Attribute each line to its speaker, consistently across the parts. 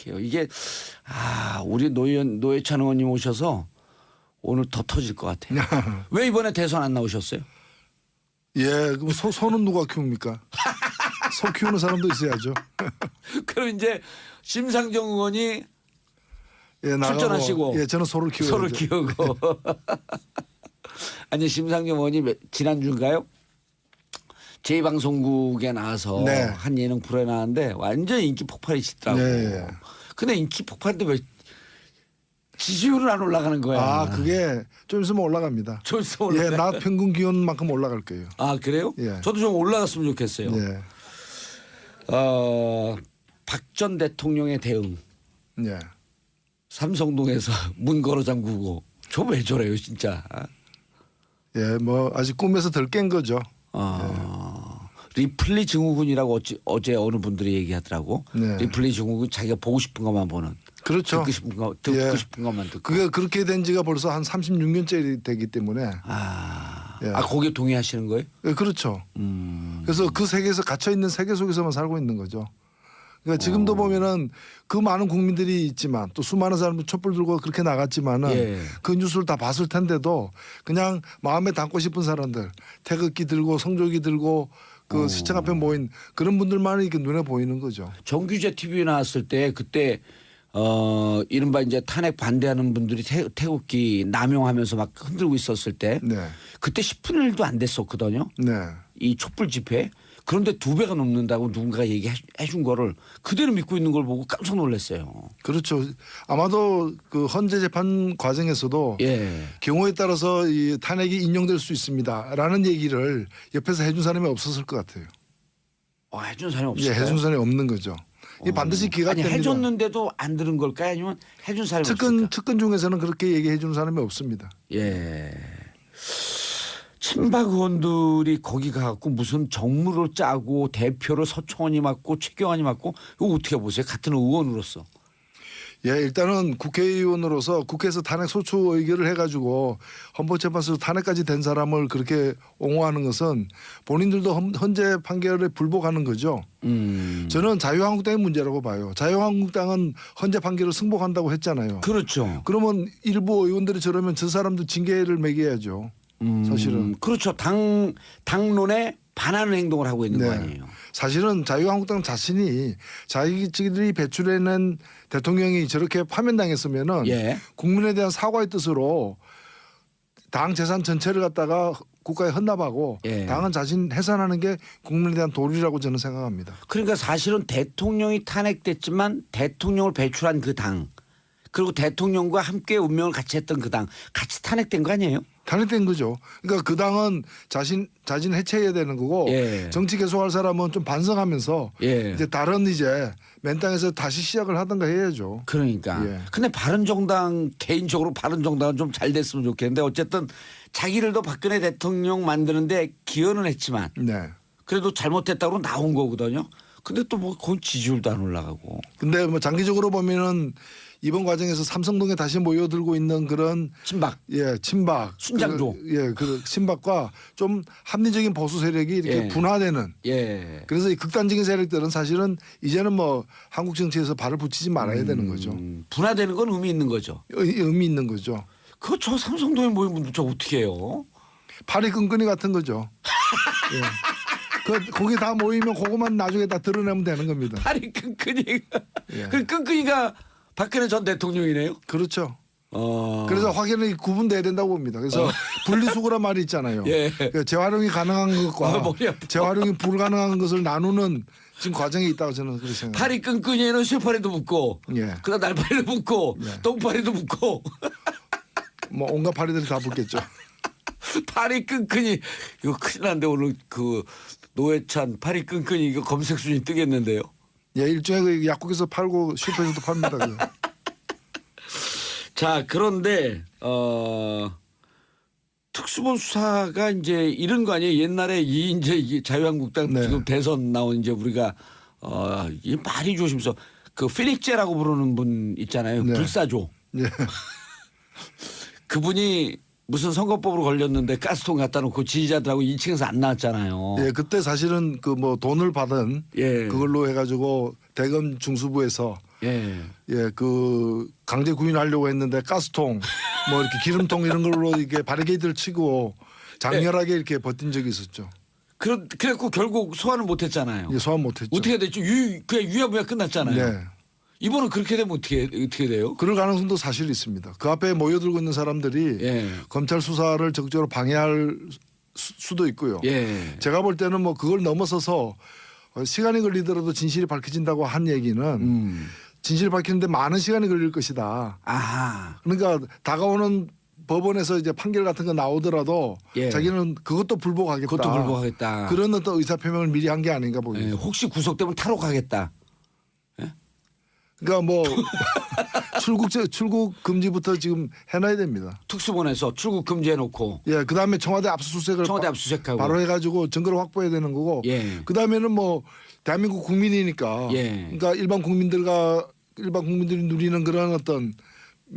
Speaker 1: 생각해요. 이게 우리 노회찬 의원님 오셔서 오늘 더 터질 것 같아요. 왜 이번에 대선 안 나오셨어요?
Speaker 2: 예, 그럼 소는 누가 키웁니까? 소 키우는 사람도 있어야죠.
Speaker 1: 그럼 이제 심상정 의원이
Speaker 2: 예, 나가고,
Speaker 1: 출전하시고
Speaker 2: 예, 저는 소를 키워야죠.
Speaker 1: 소를 키우고 아니 심상정 의원이 지난주인가요? 제2방송국에 나와서
Speaker 2: 네.
Speaker 1: 한 예능 프로에 나왔는데 완전 인기 폭발이시더라고요.
Speaker 2: 네.
Speaker 1: 근데 인기 폭발인데 왜 지지율은 안 올라가는 거야?
Speaker 2: 그게 좀 있으면 올라갑니다.
Speaker 1: 좀 있으면
Speaker 2: 예,
Speaker 1: 올라가요?
Speaker 2: 낮 평균 기온만큼 올라갈 거예요.
Speaker 1: 그래요?
Speaker 2: 예.
Speaker 1: 저도 좀 올라갔으면 좋겠어요.
Speaker 2: 예,
Speaker 1: 박 전 대통령의 대응.
Speaker 2: 예.
Speaker 1: 삼성동에서 문 걸어 잠그고 저 왜 저래요 진짜.
Speaker 2: 예, 뭐 아직 꿈에서 덜 깬 거죠.
Speaker 1: 리플리 증후군이라고 어제 어느 분들이 얘기하더라고.
Speaker 2: 네.
Speaker 1: 리플리 증후군 자기가 보고 싶은 것만 보는.
Speaker 2: 그렇죠.
Speaker 1: 듣고 싶은 것만 듣고.
Speaker 2: 그게 그렇게 된 지가 벌써 한 36년째 되기 때문에. 예.
Speaker 1: 거기에 동의하시는 거예요?
Speaker 2: 예, 그렇죠. 그래서 그 세계에서 갇혀 있는 세계 속에서만 살고 있는 거죠. 그러니까 지금도 보면은 그 많은 국민들이 있지만 또 수많은 사람들 촛불 들고 그렇게 나갔지만은
Speaker 1: 예.
Speaker 2: 그 뉴스를 다 봤을 텐데도 그냥 마음에 담고 싶은 사람들 태극기 들고 성조기 들고 그 시청 앞에 모인 그런 분들만 이렇게 눈에 보이는 거죠.
Speaker 1: 정규제 TV에 나왔을 때 그때 이른바 이제 탄핵 반대하는 분들이 태극기 남용하면서 막 흔들고 있었을 때
Speaker 2: 네.
Speaker 1: 그때 10분의 1도 안 됐었거든요.
Speaker 2: 네.
Speaker 1: 이 촛불 집회. 그런데 2배가 넘는다고 누군가 얘기해 준 거를 그대로 믿고 있는 걸 보고 깜짝 놀랐어요.
Speaker 2: 그렇죠. 아마도 그 헌재 재판 과정에서도
Speaker 1: 예.
Speaker 2: 경우에 따라서 이 탄핵이 인용될 수 있습니다라는 얘기를 옆에서 해준 사람이 없었을 것 같아요.
Speaker 1: 해준 사람이
Speaker 2: 예,
Speaker 1: 없을까요?
Speaker 2: 해준 사람이 없는 거죠. 이 반드시 기각
Speaker 1: 아니
Speaker 2: 됩니다.
Speaker 1: 해줬는데도 안 들은 걸까요? 아니면 해준 사람이 없을까?
Speaker 2: 측근 중에서는 그렇게 얘기해 주는 사람이 없습니다.
Speaker 1: 예. 친박 의원들이 거기 가갖고 무슨 정무를 짜고 대표를 서청원이 맡고 최경환이 맡고 이거 어떻게 보세요? 같은 의원으로서.
Speaker 2: 예, 일단은 국회의원으로서 국회에서 탄핵 소추 의결을 해가지고 헌법재판소 탄핵까지 된 사람을 그렇게 옹호하는 것은 본인들도 헌재 판결에 불복하는 거죠. 저는 자유한국당의 문제라고 봐요. 자유한국당은 헌재 판결을 승복한다고 했잖아요.
Speaker 1: 그렇죠.
Speaker 2: 그러면 일부 의원들이 저러면 저 사람도 징계를 매겨야죠. 사실은.
Speaker 1: 그렇죠. 당론에 반하는 행동을 하고 있는 거 아니에요.
Speaker 2: 사실은 자유한국당 자신이 자기들이 배출해낸 대통령이 저렇게 파면당했으면은
Speaker 1: 예.
Speaker 2: 국민에 대한 사과의 뜻으로 당 재산 전체를 갖다가 국가에 헌납하고
Speaker 1: 예.
Speaker 2: 당은 자신 해산하는 게 국민에 대한 도리라고 저는 생각합니다.
Speaker 1: 그러니까 사실은 대통령이 탄핵됐지만 대통령을 배출한 그 당 그리고 대통령과 함께 운명을 같이 했던 그 당 같이 탄핵된 거 아니에요?
Speaker 2: 탄핵된 거죠. 그러니까 그 당은 자신 해체해야 되는 거고
Speaker 1: 예.
Speaker 2: 정치 계속할 사람은 좀 반성하면서
Speaker 1: 예.
Speaker 2: 이제 다른 이제 맨 땅에서 다시 시작을 하든가 해야죠.
Speaker 1: 그러니까.
Speaker 2: 예.
Speaker 1: 근데 바른정당 개인적으로 바른정당은 좀 잘 됐으면 좋겠는데 어쨌든 자기들도 박근혜 대통령 만드는데 기여는 했지만
Speaker 2: 네.
Speaker 1: 그래도 잘못했다고 나온 거거든요. 근데 또 뭐 거의 지지율도 안 올라가고.
Speaker 2: 근데 뭐 장기적으로 보면은 이번 과정에서 삼성동에 다시 모여들고 있는 그런
Speaker 1: 친박.
Speaker 2: 예, 친박
Speaker 1: 순장조.
Speaker 2: 그 친박과 좀 합리적인 보수 세력이 이렇게
Speaker 1: 예.
Speaker 2: 분화되는
Speaker 1: 예.
Speaker 2: 그래서 이 극단적인 세력들은 사실은 이제는 뭐 한국 정치에서 발을 붙이지 말아야 되는 거죠.
Speaker 1: 분화되는 건 의미 있는 거죠.
Speaker 2: 의미 있는 거죠.
Speaker 1: 그거 저 삼성동에 모인 분들 저 어떻게 해요?
Speaker 2: 팔이 끈끈이 같은 거죠. 예. 거기 다 모이면 그것만 나중에 다 드러내면 되는 겁니다.
Speaker 1: 팔이 끈끈이가.
Speaker 2: 예.
Speaker 1: 그 끈끈이가 박근혜 전 대통령이네요.
Speaker 2: 그렇죠. 그래서 확연히 구분돼야 된다고 봅니다. 그래서 분리수거란 말이 있잖아요.
Speaker 1: 예.
Speaker 2: 그러니까 재활용이 가능한 것과
Speaker 1: 머리 아파.
Speaker 2: 재활용이 불가능한 것을 나누는 지금 과정에 있다고 저는 그렇게 생각합니다.
Speaker 1: 팔이 끈끈이에는 쇠팔이도 붙고
Speaker 2: 예.
Speaker 1: 그다음 날파리도 붙고 똥파리도 붙고
Speaker 2: 뭐 온갖 파리들이 다 붙겠죠.
Speaker 1: 팔이 끈끈이 이거 큰일 난데 오늘 그 노회찬 팔이 끈끈이 이거 검색 순위 뜨겠는데요.
Speaker 2: 예, 일종의 그 약국에서 팔고 슈퍼에서도 팝니다. 그거.
Speaker 1: 자 그런데 특수본 수사가 이제 이런 거 아니에요. 옛날에 이제 이 자유한국당
Speaker 2: 네.
Speaker 1: 지금 대선 나온 이제 우리가 이 말이 조심해서 그 필릭제라고 부르는 분 있잖아요.
Speaker 2: 네.
Speaker 1: 불사조.
Speaker 2: 예.
Speaker 1: 그분이 무슨 선거법으로 걸렸는데 가스통 갖다 놓고 지지자들하고 2층에서 안 나왔잖아요.
Speaker 2: 예, 그때 사실은 그 뭐 돈을 받은
Speaker 1: 예.
Speaker 2: 그걸로 해가지고 대검 중수부에서
Speaker 1: 예.
Speaker 2: 예, 그 강제 구인하려고 했는데 가스통, 뭐 이렇게 기름통 이런 걸로 이렇게 바리게이트를 치고 장렬하게 이렇게 버틴 적이 있었죠.
Speaker 1: 그래갖고 결국 소환을 못했잖아요.
Speaker 2: 예, 소환 못했죠.
Speaker 1: 어떻게 됐죠? 그냥 유야무야 끝났잖아요.
Speaker 2: 네.
Speaker 1: 이번은 그렇게 되면 어떻게 돼요?
Speaker 2: 그럴 가능성도 사실 있습니다. 그 앞에 모여들고 있는 사람들이
Speaker 1: 예.
Speaker 2: 검찰 수사를 적극적으로 방해할 수도 있고요.
Speaker 1: 예.
Speaker 2: 제가 볼 때는 뭐 그걸 넘어서서 시간이 걸리더라도 진실이 밝혀진다고 한 얘기는 진실이 밝히는데 많은 시간이 걸릴 것이다.
Speaker 1: 아하.
Speaker 2: 그러니까 다가오는 법원에서 이제 판결 같은 거 나오더라도
Speaker 1: 예.
Speaker 2: 자기는 그것도 불복하겠다.
Speaker 1: 그것도 불복하겠다.
Speaker 2: 그런 어떤 의사표명을 미리 한 게 아닌가
Speaker 1: 예.
Speaker 2: 보입니다.
Speaker 1: 혹시 구속되면 탈옥하겠다.
Speaker 2: 그러니까 뭐 출국 금지부터 지금 해놔야 됩니다.
Speaker 1: 특수본에서 출국 금지해놓고
Speaker 2: 예, 그 다음에 청와대 압수수색을
Speaker 1: 청와대 압수수색하고.
Speaker 2: 바로 해가지고 증거를 확보해야 되는 거고.
Speaker 1: 예.
Speaker 2: 그 다음에는 뭐 대한민국 국민이니까.
Speaker 1: 예.
Speaker 2: 그러니까 일반 국민들이 누리는 그런 어떤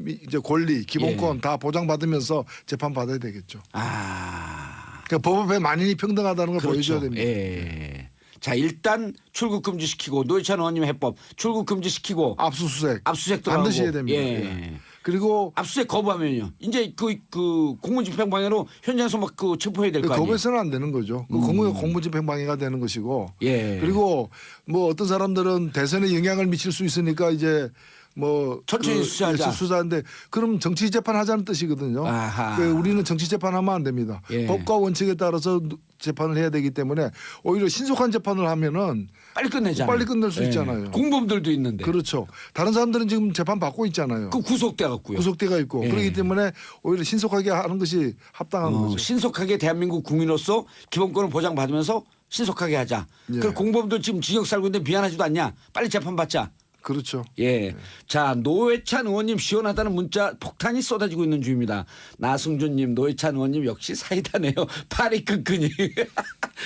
Speaker 2: 이제 권리, 기본권
Speaker 1: 예.
Speaker 2: 다 보장받으면서 재판 받아야 되겠죠.
Speaker 1: 아.
Speaker 2: 그러니까 법 앞에 만인이 평등하다는 걸
Speaker 1: 그렇죠.
Speaker 2: 보여줘야 됩니다.
Speaker 1: 예. 자 일단 출국 금지시키고 노회찬 의원님 해법 출국 금지시키고 압수수색도
Speaker 2: 반드시
Speaker 1: 하고.
Speaker 2: 해야 됩니다.
Speaker 1: 예.
Speaker 2: 예. 그리고
Speaker 1: 압수수색 거부하면요. 이제 그 공무집행 방해로 현장에서 막 그 체포해야 될 거 아니에요.
Speaker 2: 거부해서는 안 되는 거죠. 그 공무집행 방해가 되는 것이고.
Speaker 1: 예.
Speaker 2: 그리고 뭐 어떤 사람들은 대선에 영향을 미칠 수 있으니까 이제 뭐
Speaker 1: 천천히 수사하자.
Speaker 2: 수사인데 그럼 정치 재판 하자는 뜻이거든요.
Speaker 1: 아하.
Speaker 2: 그러니까 우리는 정치 재판하면 안 됩니다.
Speaker 1: 예.
Speaker 2: 법과 원칙에 따라서 재판을 해야 되기 때문에 오히려 신속한 재판을 하면은
Speaker 1: 빨리 끝내잖아요.
Speaker 2: 빨리 끝낼 수 있잖아요.
Speaker 1: 공범들도 있는데.
Speaker 2: 그렇죠. 다른 사람들은 지금 재판 받고 있잖아요.
Speaker 1: 그 구속돼 갖고요.
Speaker 2: 구속대가 있고
Speaker 1: 예.
Speaker 2: 그렇기 때문에 오히려 신속하게 하는 것이 합당한 거죠.
Speaker 1: 신속하게 대한민국 국민으로서 기본권을 보장받으면서 신속하게 하자.
Speaker 2: 예.
Speaker 1: 그 공범들 지금 징역 살고 있는데 미안하지도 않냐. 빨리 재판 받자.
Speaker 2: 그렇죠.
Speaker 1: 예. 자, 노회찬 의원님 시원하다는 문자 폭탄이 쏟아지고 있는 중입니다. 나승준님, 노회찬 의원님 역시 사이다네요. 팔이 끈끈이.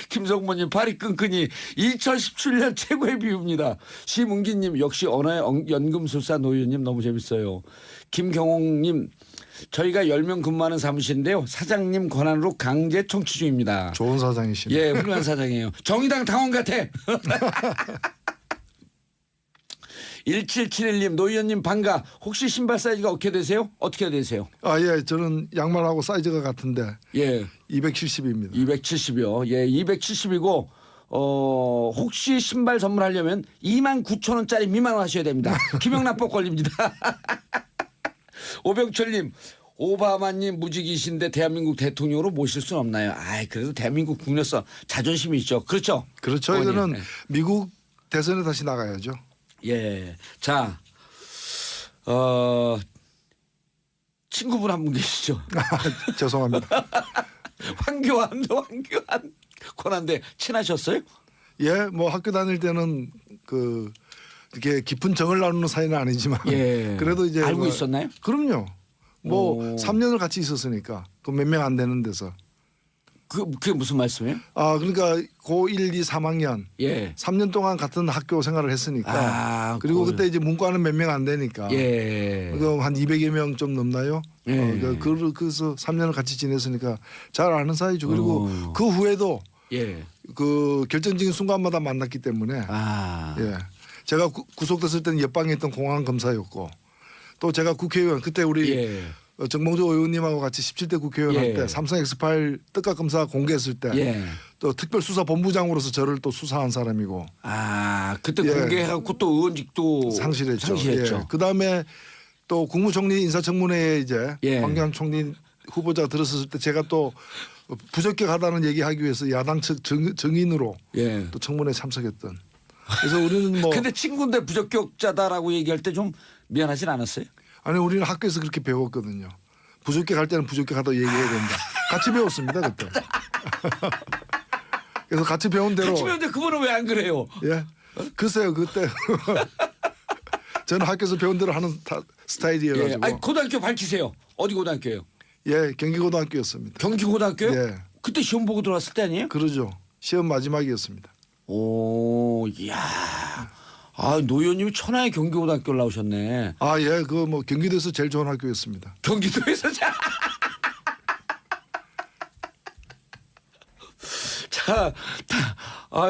Speaker 1: 김성모님, 팔이 끈끈이. 2017년 최고의 비유입니다. 시문기님, 역시 언어의 연금술사 노 의원님 너무 재밌어요. 김경홍님, 저희가 10명 근무하는 사무실인데요. 사장님 권한으로 강제 청취 중입니다.
Speaker 2: 좋은 사장이시네.
Speaker 1: 예, 훌륭한 사장이에요. 정의당 당원 같아. 1771님 노 의원님 반가. 혹시 신발 사이즈가 어떻게 되세요? 어떻게 되세요?
Speaker 2: 아, 예. 저는 양말하고 사이즈가 같은데
Speaker 1: 예.
Speaker 2: 270입니다.
Speaker 1: 270이요. 예, 270이고 혹시 신발 선물하려면 29,000원짜리 미만 하셔야 됩니다. 김영란법 걸립니다. 오병철님 오바마님 무직이신데 대한민국 대통령으로 모실 수는 없나요? 아, 그래도 대한민국 국민으로서 자존심이 있죠. 그렇죠?
Speaker 2: 그렇죠.
Speaker 1: 의원님.
Speaker 2: 이거는
Speaker 1: 네.
Speaker 2: 미국 대선에 다시 나가야죠.
Speaker 1: 예. 자, 친구분 한 분 계시죠?
Speaker 2: 죄송합니다.
Speaker 1: 황교안 권한대 친하셨어요?
Speaker 2: 예, 뭐 학교 다닐 때는 그 이렇게 깊은 정을 나누는 사이는 아니지만
Speaker 1: 예.
Speaker 2: 그래도 이제
Speaker 1: 알고
Speaker 2: 뭐
Speaker 1: 있었나요?
Speaker 2: 그럼요. 뭐
Speaker 1: 오.
Speaker 2: 3년을 같이 있었으니까 그 몇 명 안 되는 데서.
Speaker 1: 그게 무슨 말씀이에요?
Speaker 2: 아, 그러니까 고1, 2, 3학년
Speaker 1: 예.
Speaker 2: 3년 동안 같은 학교 생활을 했으니까.
Speaker 1: 아,
Speaker 2: 그리고 그때 이제 문과는 몇 명 안 되니까.
Speaker 1: 예.
Speaker 2: 그럼 한 200여 명 좀 넘나요?
Speaker 1: 예.
Speaker 2: 그래서 3년을 같이 지냈으니까 잘 아는 사이죠. 그리고 그 후에도
Speaker 1: 예.
Speaker 2: 그 결정적인 순간마다 만났기 때문에
Speaker 1: 아.
Speaker 2: 예. 제가 구속됐을 때는 옆방에 있던 공안 검사였고 또 제가 국회의원 그때 우리
Speaker 1: 예.
Speaker 2: 정봉주 의원님하고 같이 17대 국회의원
Speaker 1: 예.
Speaker 2: 할 때 삼성 엑스파일 특가 검사 공개했을 때 또
Speaker 1: 예.
Speaker 2: 특별수사본부장으로서 저를 또 수사한 사람이고
Speaker 1: 아, 그때
Speaker 2: 예.
Speaker 1: 공개해갖고 또 의원직도
Speaker 2: 상실했죠.
Speaker 1: 상실했죠.
Speaker 2: 예. 그다음에 또 국무총리 인사청문회에 이제
Speaker 1: 예.
Speaker 2: 황교안 총리 후보자가 들었을 때 제가 또 부적격하다는 얘기하기 위해서 야당 측 증인으로
Speaker 1: 예.
Speaker 2: 또 청문회에 참석했던. 그래서 우리는 뭐
Speaker 1: 근데 친구인데 부적격자다라고 얘기할 때 좀 미안하진 않았어요?
Speaker 2: 아니 우리는 학교에서 그렇게 배웠거든요. 부적격할 때는 부적격하다고 얘기해야 된다. 같이 배웠습니다 그때. 그래서 같이 배운 대로.
Speaker 1: 같이 배웠는데 그분은 왜 안 그래요?
Speaker 2: 예. 글쎄요 그때 저는 학교에서 배운 대로 하는
Speaker 1: 예.
Speaker 2: 스타일이어가지고.
Speaker 1: 아니, 고등학교 밝히세요. 어디 고등학교예요?
Speaker 2: 예, 경기고등학교였습니다.
Speaker 1: 경기고등학교요?
Speaker 2: 예.
Speaker 1: 그때 시험 보고 들어왔을 때 아니에요?
Speaker 2: 그러죠. 시험 마지막이었습니다.
Speaker 1: 오, 이야. 아, 노 의원님이 천하의 경기고등학교를 나오셨네.
Speaker 2: 아, 예, 그 뭐 경기도에서 제일 좋은 학교였습니다.
Speaker 1: 경기도에서 자,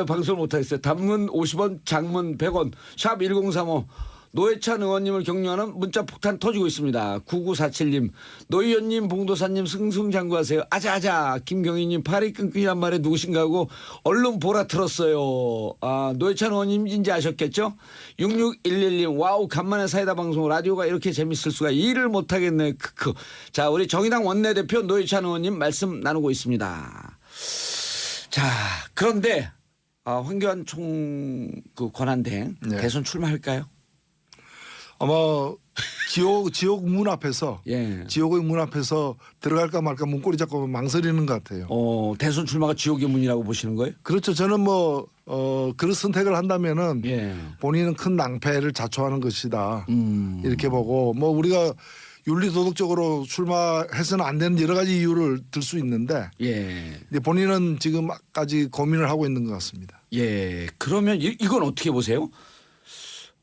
Speaker 1: 방송을 못하겠어요. 단문 50원, 장문 100원, 샵 1035. 노회찬 의원님을 격려하는 문자 폭탄 터지고 있습니다. 9947님, 노 의원님, 봉도사님 승승장구하세요. 아자아자. 김경희님 팔이 끈끈이란 말에 누구신가 하고 얼른 보라 틀었어요. 아, 노회찬 의원님인지 아셨겠죠? 6611님, 와우 간만에 사이다 방송 라디오가 이렇게 재밌을 수가 일을 못하겠네. 크크. 자, 우리 정의당 원내대표 노회찬 의원님 말씀 나누고 있습니다. 자, 그런데 황교안 총 그 권한대행
Speaker 2: 네.
Speaker 1: 대선 출마할까요?
Speaker 2: 아마 지옥 문 앞에서
Speaker 1: 예.
Speaker 2: 지옥의 문 앞에서 들어갈까 말까 문고리 잡고 망설이는 것 같아요.
Speaker 1: 대선 출마가 지옥의 문이라고 보시는 거예요?
Speaker 2: 그렇죠. 저는 그런 선택을 한다면은
Speaker 1: 예.
Speaker 2: 본인은 큰 낭패를 자초하는 것이다. 이렇게 보고 우리가 윤리 도덕적으로 출마해서는 안 되는 여러 가지 이유를 들 수 있는데
Speaker 1: 예.
Speaker 2: 근데 본인은 지금까지 고민을 하고 있는 것 같습니다.
Speaker 1: 예. 그러면 이건 어떻게 보세요?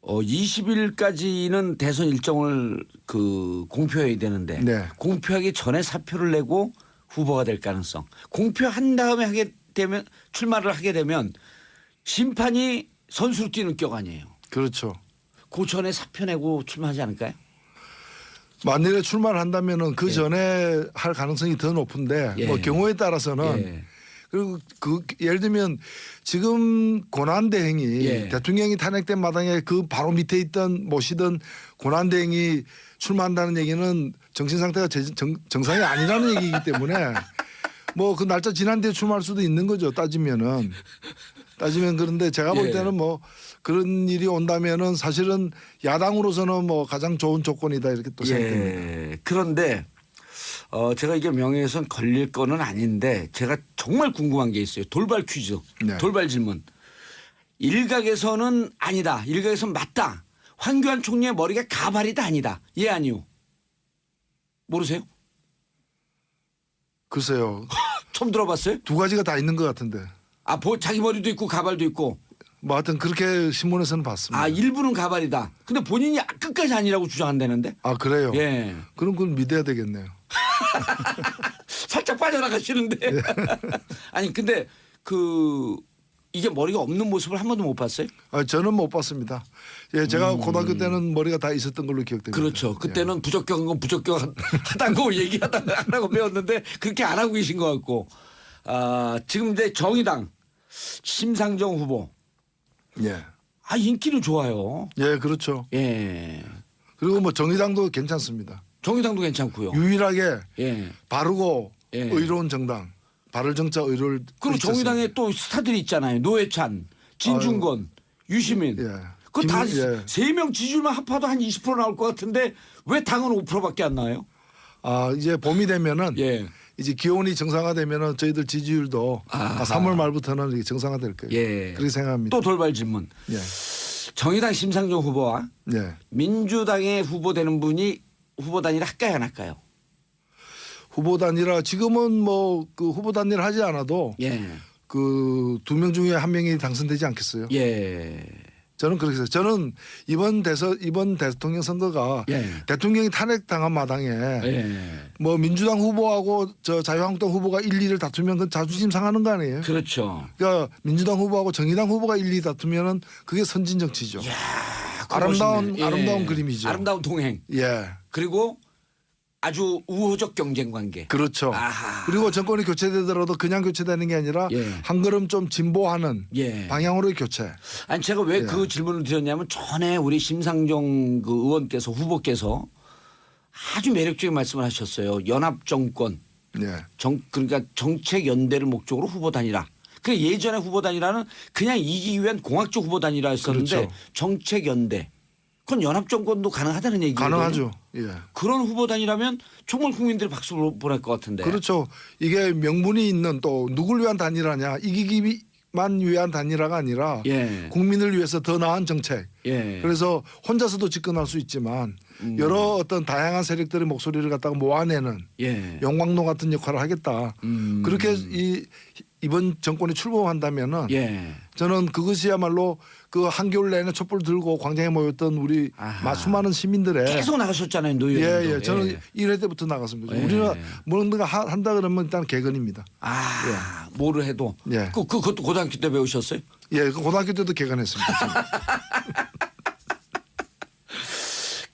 Speaker 1: 20일까지는 대선 일정을 공표해야 되는데
Speaker 2: 네.
Speaker 1: 공표하기 전에 사표를 내고 후보가 될 가능성. 공표한 다음에 하게 되면 출마를 하게 되면 심판이 선수로 뛰는 격 아니에요.
Speaker 2: 그렇죠.
Speaker 1: 그 전에 사표 내고 출마하지 않을까요?
Speaker 2: 만일에 출마를 한다면은 그 전에 할 가능성이 더 높은데
Speaker 1: 예.
Speaker 2: 경우에 따라서는
Speaker 1: 예.
Speaker 2: 그리고 예를 들면 지금 고난대행이
Speaker 1: 예.
Speaker 2: 대통령이 탄핵된 마당에 그 바로 밑에 있던 모시던 고난대행이 출마한다는 얘기는 정신 상태가 정상이 아니라는 얘기이기 때문에 그 날짜 지난 뒤에 출마할 수도 있는 거죠. 따지면 그런데 제가 볼
Speaker 1: 예.
Speaker 2: 때는 그런 일이 온다면은 사실은 야당으로서는 가장 좋은 조건이다 이렇게 또 생각됩니다.
Speaker 1: 예. 그런데 제가 이게 명예훼손 걸릴 거는 아닌데 제가 정말 궁금한 게 있어요. 돌발 퀴즈,
Speaker 2: 네.
Speaker 1: 돌발 질문. 일각에서는 아니다. 일각에서는 맞다. 황교안 총리의 머리가 가발이다 아니다. 예 아니요. 모르세요?
Speaker 2: 글쎄요.
Speaker 1: 처음 들어봤어요?
Speaker 2: 두 가지가 다 있는 것 같은데.
Speaker 1: 자기 머리도 있고 가발도 있고.
Speaker 2: 하여튼 그렇게 신문에서는 봤습니다.
Speaker 1: 일부는 가발이다. 근데 본인이 끝까지 아니라고 주장한다는데.
Speaker 2: 그래요?
Speaker 1: 예.
Speaker 2: 그럼 그건 믿어야 되겠네요.
Speaker 1: 살짝 빠져나가시는데. 아니 근데 이게 머리가 없는 모습을 한 번도 못 봤어요?
Speaker 2: 저는 못 봤습니다. 예, 제가 고등학교 때는 머리가 다 있었던 걸로 기억됩니다.
Speaker 1: 그렇죠. 그때는 부적격한 건 부적격하다는 거 얘기하다가 안 하고 배웠는데 그렇게 안 하고 계신 것 같고. 지금 이제 정의당 심상정 후보.
Speaker 2: 예.
Speaker 1: 인기는 좋아요.
Speaker 2: 예, 그렇죠.
Speaker 1: 예.
Speaker 2: 그리고 정의당도 괜찮습니다.
Speaker 1: 정의당도 괜찮고요.
Speaker 2: 유일하게
Speaker 1: 예.
Speaker 2: 바르고
Speaker 1: 예.
Speaker 2: 의로운 정당. 바를 정자 의를.
Speaker 1: 그리고 정의당에 또 스타들이 있잖아요. 노회찬, 진중권, 유시민.
Speaker 2: 예.
Speaker 1: 그 다
Speaker 2: 예.
Speaker 1: 세 명 지지율만 합해도 한 20% 나올 것 같은데 왜 당은 5%밖에 안 나와요?
Speaker 2: 이제 봄이 되면은
Speaker 1: 예.
Speaker 2: 이제 기온이 정상화되면은 저희들 지지율도 3월 말부터는 이렇게 정상화될 거예요.
Speaker 1: 예.
Speaker 2: 그렇게 생각합니다.
Speaker 1: 또 돌발 질문.
Speaker 2: 예.
Speaker 1: 정의당 심상정 후보와
Speaker 2: 예.
Speaker 1: 민주당의 후보되는 분이 후보 단일화 할까요 안 할까요?
Speaker 2: 후보 단일화 지금은 그 후보 단일화 하지 않아도
Speaker 1: 예.
Speaker 2: 그 2명 중에 1명이 당선되지 않겠어요?
Speaker 1: 예.
Speaker 2: 저는 그렇게 해서 저는 이번 대통령 선거가
Speaker 1: 예.
Speaker 2: 대통령이 탄핵당한 마당에
Speaker 1: 예.
Speaker 2: 민주당 후보하고 자유한국당 후보가 1, 2를 다투면 그건 자존심 상하는 거 아니에요?
Speaker 1: 그렇죠.
Speaker 2: 그러니까 민주당 후보하고 정의당 후보가 1, 2 다투면은 그게 선진 정치죠.
Speaker 1: 이야,
Speaker 2: 아름다운
Speaker 1: 멋있네.
Speaker 2: 아름다운 그림이죠.
Speaker 1: 아름다운 동행.
Speaker 2: 예.
Speaker 1: 그리고 아주 우호적 경쟁 관계.
Speaker 2: 그렇죠.
Speaker 1: 아하.
Speaker 2: 그리고 정권이 교체되더라도 그냥 교체되는 게 아니라
Speaker 1: 예.
Speaker 2: 한 걸음 좀 진보하는
Speaker 1: 예.
Speaker 2: 방향으로의 교체.
Speaker 1: 아니 제가 왜
Speaker 2: 예.
Speaker 1: 그 질문을 드렸냐면 전에 우리 심상정 의원께서 후보께서 아주 매력적인 말씀을 하셨어요. 연합 정권,
Speaker 2: 예.
Speaker 1: 그러니까 정책 연대를 목적으로 후보 단일화. 그 예전에 후보 단일화는 그냥 이기기 위한 공학적 후보 단일화였었는데
Speaker 2: 그렇죠.
Speaker 1: 정책 연대. 그건 연합 정권도 가능하다는 얘기거든요.
Speaker 2: 가능하죠. 예.
Speaker 1: 그런 후보 단일화면 정말 국민들이 박수를 보낼 것 같은데.
Speaker 2: 그렇죠. 이게 명분이 있는 또 누굴 위한 단일화냐 이기기만 위한 단일화가 아니라
Speaker 1: 예.
Speaker 2: 국민을 위해서 더 나은 정책.
Speaker 1: 예.
Speaker 2: 그래서 혼자서도 집권할 수 있지만 여러 어떤 다양한 세력들의 목소리를 갖다가 모아내는
Speaker 1: 예.
Speaker 2: 영광로 같은 역할을 하겠다. 그렇게 이번 정권이 출범한다면은
Speaker 1: 예.
Speaker 2: 저는 그것이야말로 그 한겨울 내내 촛불 들고 광장에 모였던 우리
Speaker 1: 아하.
Speaker 2: 수많은 시민들의
Speaker 1: 계속 나가셨잖아요, 노
Speaker 2: 예,
Speaker 1: 의원님도.
Speaker 2: 예. 저는 1회 때부터 나갔습니다.
Speaker 1: 예.
Speaker 2: 우리는 뭔가 한다 그러면 일단 개근입니다.
Speaker 1: 뭐를 해도.
Speaker 2: 예.
Speaker 1: 그것도 고등학교 때 배우셨어요?
Speaker 2: 예, 그 고등학교 때도 개근했습니다.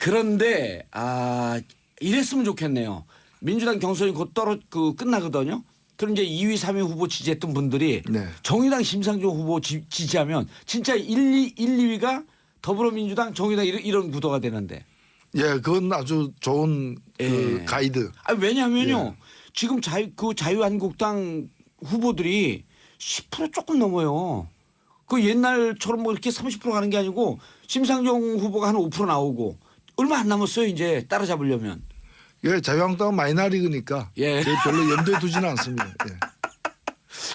Speaker 1: 그런데 이랬으면 좋겠네요. 민주당 경선이 곧 끝나거든요. 그럼 이제 2위, 3위 후보 지지했던 분들이
Speaker 2: 네.
Speaker 1: 정의당 심상정 후보 지지하면 진짜 1, 2위가 더불어민주당, 정의당 이런 구도가 되는데.
Speaker 2: 예, 그건 아주 좋은 그 가이드.
Speaker 1: 왜냐하면요. 지금 자유한국당 후보들이 10% 조금 넘어요. 그 옛날처럼 뭐 이렇게 30% 가는 게 아니고 심상정 후보가 한 5% 나오고 얼마 안 남았어요. 이제 따라잡으려면.
Speaker 2: 예, 자유한국당은 마이너리그니까
Speaker 1: 예.
Speaker 2: 별로 염두에 두지는 않습니다. 예.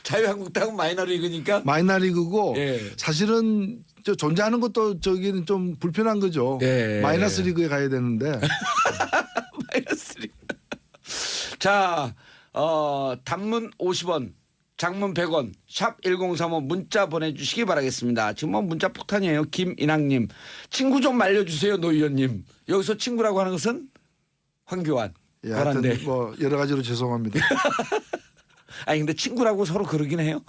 Speaker 1: 자유한국당은 마이너리그니까.
Speaker 2: 마이너리그고
Speaker 1: 예.
Speaker 2: 사실은 존재하는 것도 저기는 좀 불편한 거죠.
Speaker 1: 예.
Speaker 2: 마이너스 리그에 가야 되는데.
Speaker 1: 마이너스 리그. 자, 단문 50원. 장문 100원 샵 1035 문자 보내주시기 바라겠습니다. 지금 뭐 문자 폭탄이에요. 김인학님. 친구 좀 말려주세요. 노 의원님. 여기서 친구라고 하는 것은 황교안.
Speaker 2: 예, 하여튼
Speaker 1: 바란데.
Speaker 2: 뭐 여러 가지로 죄송합니다.
Speaker 1: 아니 근데 친구라고 서로 그러긴 해요.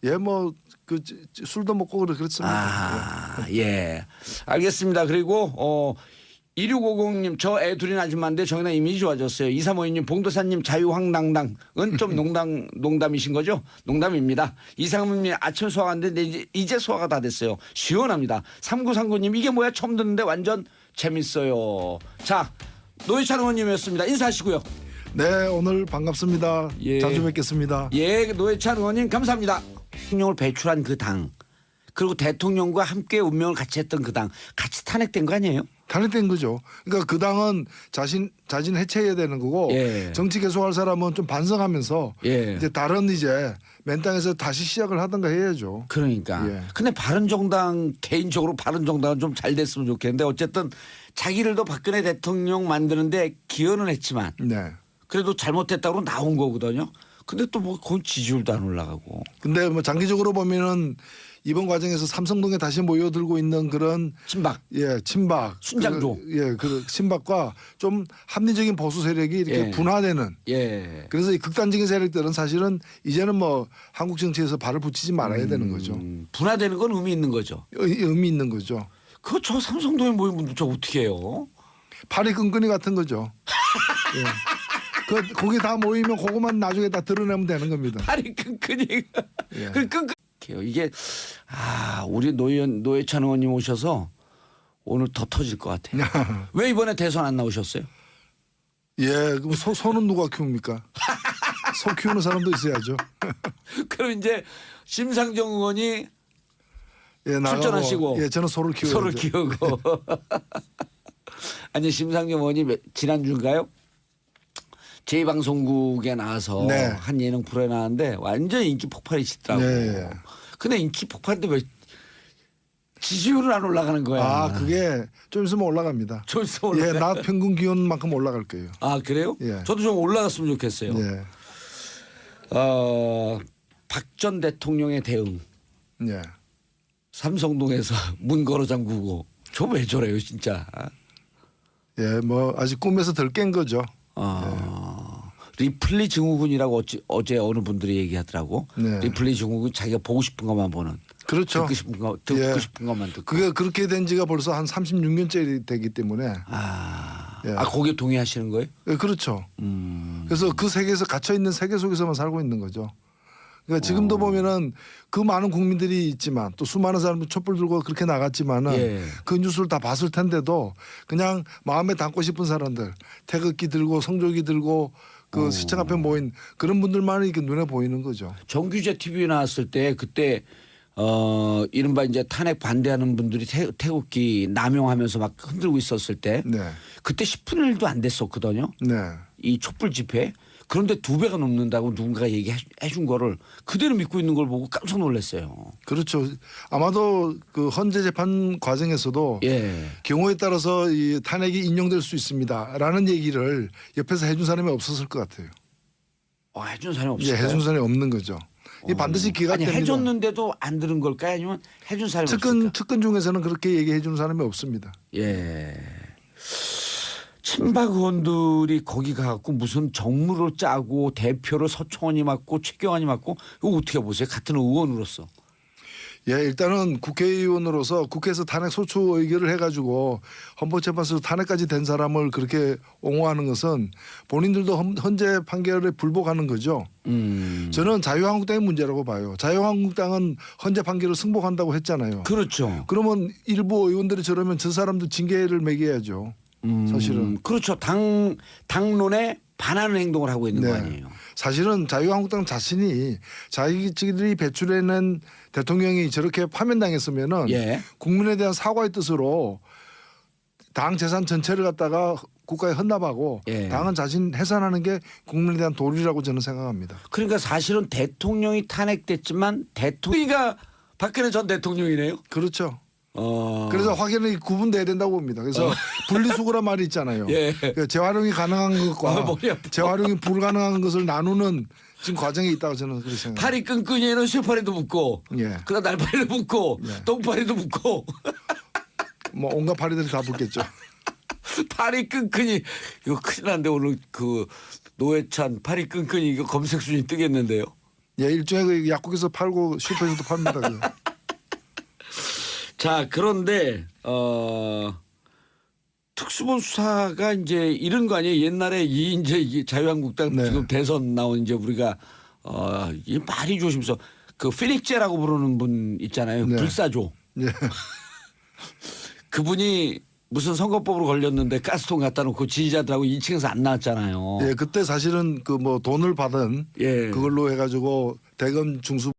Speaker 2: 예, 뭐 그 술도 먹고 그렇습니다.
Speaker 1: 예. 알겠습니다. 그리고 2650님 저 애 둘인 아줌마인데 정의당 이미지 좋아졌어요. 2352님 봉도사님 자유황당당은 좀 농담이신 거죠? 농담입니다. 이상훈님 아침 소화가 안 됐는데 이제 소화가 다 됐어요. 시원합니다. 3939님 이게 뭐야 처음 듣는데 완전 재밌어요. 자 노회찬 의원님이었습니다. 인사하시고요.
Speaker 2: 네, 오늘 반갑습니다.
Speaker 1: 예.
Speaker 2: 자주 뵙겠습니다.
Speaker 1: 예, 노회찬 의원님 감사합니다. 대통령을 배출한 그 당 그리고 대통령과 함께 운명을 같이 했던 그 당 같이 탄핵된 거 아니에요?
Speaker 2: 탄핵된 거죠. 그러니까 그 당은 자신 해체해야 되는 거고
Speaker 1: 예.
Speaker 2: 정치 계속할 사람은 좀 반성하면서
Speaker 1: 예.
Speaker 2: 이제 다른 이제 맨 땅에서 다시 시작을 하던가 해야죠.
Speaker 1: 그러니까.
Speaker 2: 예.
Speaker 1: 근데 바른정당 개인적으로 바른정당은 좀 잘 됐으면 좋겠는데 어쨌든 자기들도 박근혜 대통령 만드는데 기여는 했지만
Speaker 2: 네.
Speaker 1: 그래도 잘못됐다고 나온 거거든요. 근데 또 뭐 거의 지지율도 안 올라가고.
Speaker 2: 근데 뭐 장기적으로 보면은 이번 과정에서 삼성동에 다시 모여들고 있는 그런
Speaker 1: 친박.
Speaker 2: 예, 친박,
Speaker 1: 순장조.
Speaker 2: 그 친박과 좀 합리적인 보수 세력이 이렇게
Speaker 1: 예.
Speaker 2: 분화되는.
Speaker 1: 예.
Speaker 2: 그래서 이 극단적인 세력들은 사실은 이제는 뭐 한국 정치에서 발을 붙이지 말아야 되는 거죠.
Speaker 1: 분화되는 건 의미 있는 거죠.
Speaker 2: 의미 있는 거죠.
Speaker 1: 그거 저 삼성동에 모인 분들 저 어떻게 해요?
Speaker 2: 팔이 끈끈이 같은 거죠. 예. 거기 다 모이면 그것만 나중에 다 드러내면 되는 겁니다.
Speaker 1: 팔이 끈끈이.
Speaker 2: 예.
Speaker 1: 그 끈끈. 이게 우리 노회찬 의원님 오셔서 오늘 더 터질 것 같아요. 왜 이번에 대선 안 나오셨어요?
Speaker 2: 예, 그럼 소는 누가 키웁니까? 소 키우는 사람도 있어야죠.
Speaker 1: 그럼 이제 심상정 의원이
Speaker 2: 예, 나가고,
Speaker 1: 출전하시고
Speaker 2: 예, 저는 소를 키워야죠.
Speaker 1: 소를 키우고 아니 심상정 의원이 지난주인가요? 제2방송국에 나와서
Speaker 2: 네.
Speaker 1: 한 예능 프로에 나왔는데 완전 인기 폭발이시더라고.
Speaker 2: 네.
Speaker 1: 근데 인기 폭발인데 왜 지지율은 안 올라가는 거야?
Speaker 2: 그게 좀 있으면 올라갑니다.
Speaker 1: 좀 있으면 올라가.
Speaker 2: 예, 낮 평균 기온만큼 올라갈 거예요.
Speaker 1: 그래요?
Speaker 2: 예.
Speaker 1: 저도 좀 올라갔으면 좋겠어요.
Speaker 2: 예,
Speaker 1: 박 전 대통령의 대응.
Speaker 2: 예.
Speaker 1: 삼성동에서 문 걸어 잠그고 저 왜 저래요 진짜.
Speaker 2: 예, 뭐 아직 꿈에서 덜 깬 거죠.
Speaker 1: 리플리 증후군이라고 어제 어느 분들이 얘기하더라고.
Speaker 2: 네.
Speaker 1: 리플리 증후군 자기가 보고 싶은 것만 보는.
Speaker 2: 그렇죠.
Speaker 1: 듣고
Speaker 2: 예.
Speaker 1: 싶은 것만 듣고.
Speaker 2: 그게 그렇게 된 지가 벌써 한 36년째 되기 때문에. 예.
Speaker 1: 거기에 동의하시는 거예요?
Speaker 2: 예, 그렇죠. 그래서 그 세계에서 갇혀 있는 세계 속에서만 살고 있는 거죠. 그러니까 지금도 보면은 그 많은 국민들이 있지만 또 수많은 사람들이 촛불 들고 그렇게 나갔지만은
Speaker 1: 예.
Speaker 2: 그 뉴스를 다 봤을 텐데도 그냥 마음에 담고 싶은 사람들 태극기 들고 성조기 들고 그 시청 앞에 모인 그런 분들만 이렇게 눈에 보이는 거죠.
Speaker 1: 정규제 TV에 나왔을 때 그때 이른바 이제 탄핵 반대하는 분들이 태극기 남용하면서 막 흔들고 있었을 때
Speaker 2: 네.
Speaker 1: 그때 10분의 1도 안 됐었거든요.
Speaker 2: 네.
Speaker 1: 이 촛불 집회. 그런데 2배가 넘는다고 누군가 얘기해 준 거를 그대로 믿고 있는 걸 보고 깜짝 놀랐어요.
Speaker 2: 그렇죠. 아마도 그 헌재 재판 과정에서도
Speaker 1: 예.
Speaker 2: 경우에 따라서 이 탄핵이 인용될 수 있습니다라는 얘기를 옆에서 해준 사람이 없었을 것 같아요.
Speaker 1: 해준 사람이
Speaker 2: 예,
Speaker 1: 없을까요?
Speaker 2: 해준 사람이 없는 거죠. 이게 반드시 기각
Speaker 1: 아니
Speaker 2: 됩니다.
Speaker 1: 해줬는데도 안 들은 걸까요? 아니면 해준 사람이 없을까?
Speaker 2: 측근 중에서는 그렇게 얘기해 주는 사람이 없습니다.
Speaker 1: 예. 친박 의원들이 거기 가갖고 무슨 정무를 짜고 대표를 서청원이 맡고 최경환이 맡고 이거 어떻게 보세요? 같은 의원으로서.
Speaker 2: 예, 일단은 국회의원으로서 국회에서 탄핵 소추 의결을 해가지고 헌법재판소에서 탄핵까지 된 사람을 그렇게 옹호하는 것은 본인들도 헌재 판결에 불복하는 거죠. 저는 자유한국당의 문제라고 봐요. 자유한국당은 헌재 판결을 승복한다고 했잖아요.
Speaker 1: 그렇죠.
Speaker 2: 그러면 일부 의원들이 저러면 저 사람도 징계를 매겨야죠. 사실은.
Speaker 1: 그렇죠. 당론에 반하는 행동을 하고 있는 거 아니에요.
Speaker 2: 사실은 자유한국당 자신이 자기들이 배출해낸 대통령이 저렇게 파면당했으면은
Speaker 1: 예.
Speaker 2: 국민에 대한 사과의 뜻으로 당 재산 전체를 갖다가 국가에 헌납하고
Speaker 1: 예.
Speaker 2: 당은 자신 해산하는 게 국민에 대한 도리라고 저는 생각합니다.
Speaker 1: 그러니까 사실은 대통령이 탄핵됐지만 대통령이가 박근혜 전 대통령이네요.
Speaker 2: 그렇죠. 그래서 확연히 구분돼야 된다고 봅니다. 그래서 분리수거란 말이 있잖아요.
Speaker 1: 예.
Speaker 2: 그러니까 재활용이 가능한 것과
Speaker 1: 머리 아파.
Speaker 2: 재활용이 불가능한 것을 나누는 지금 과정에 있다고 저는 그렇게 생각합니다.
Speaker 1: 파리 끈끈이에는 쇠파리도 붙고
Speaker 2: 예.
Speaker 1: 그다음 날파리도 붙고
Speaker 2: 예.
Speaker 1: 똥파리도 붙고
Speaker 2: 뭐 온갖 파리들이 다 붙겠죠.
Speaker 1: 파리 끈끈이 이거 큰일 난데 오늘 그 노회찬 파리 끈끈이 이거 검색 순위 뜨겠는데요.
Speaker 2: 예, 일종의 그 약국에서 팔고 슈퍼에서도 팝니다. 그거.
Speaker 1: 자, 그런데 특수본 수사가 이제 이런 거 아니에요? 옛날에 이제 이게 자유한국당
Speaker 2: 네.
Speaker 1: 지금 대선 나온 이제 우리가 이 말이 조심해서 그 피닉제라고 부르는 분 있잖아요.
Speaker 2: 네.
Speaker 1: 불사조.
Speaker 2: 예.
Speaker 1: 그분이 무슨 선거법으로 걸렸는데 가스통 갖다 놓고 지지자들하고 2층에서 안 나왔잖아요.
Speaker 2: 예, 그때 사실은 그 뭐 돈을 받은
Speaker 1: 예.
Speaker 2: 그걸로 해가지고 대검 중수